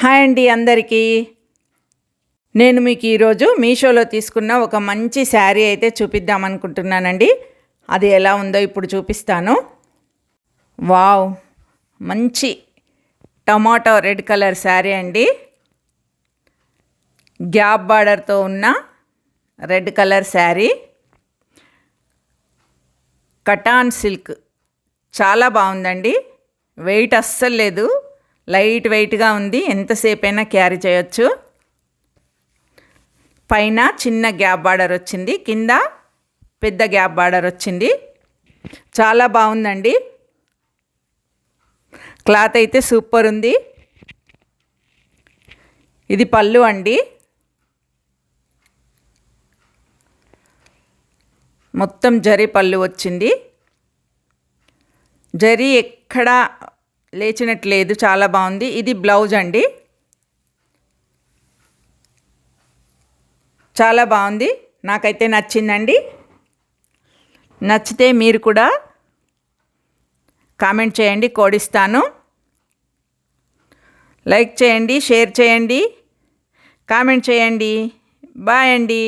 Hi అండి అందరికీ. నేను మీకు ఈరోజు మీషోలో తీసుకున్న ఒక మంచి శారీ అయితే చూపిద్దామనుకుంటున్నానండి. అది ఎలా ఉందో ఇప్పుడు చూపిస్తాను. వావ్, మంచి టమాటో రెడ్ కలర్ శారీ అండి. గ్యాప్ బార్డర్తో ఉన్న red colour sari. Cotton silk చాలా బాగుందండి. వెయిట్ అస్సలు లేదు, లైట్ వెయిట్గా ఉంది. ఎంతసేపు అయినా క్యారీ చేయొచ్చు. పైన చిన్న గ్యాప్ బార్డర్ వచ్చింది, కింద పెద్ద గ్యాప్ బార్డర్ వచ్చింది. చాలా బాగుందండి. క్లాత్ అయితే సూపర్ ఉంది. ఇది పళ్ళు అండి. మొత్తం జరీ పళ్ళు వచ్చింది. జరీ ఎక్కడా లేచినట్లేదు, చాలా బాగుంది. ఇది బ్లౌజ్ అండి. చాలా బాగుంది, నాకైతే నచ్చిందండి. నచ్చితే మీరు కూడా కామెంట్ చేయండి, కోడిస్తాను. లైక్ చేయండి, షేర్ చేయండి, కామెంట్ చేయండి. బాయ్ అండి.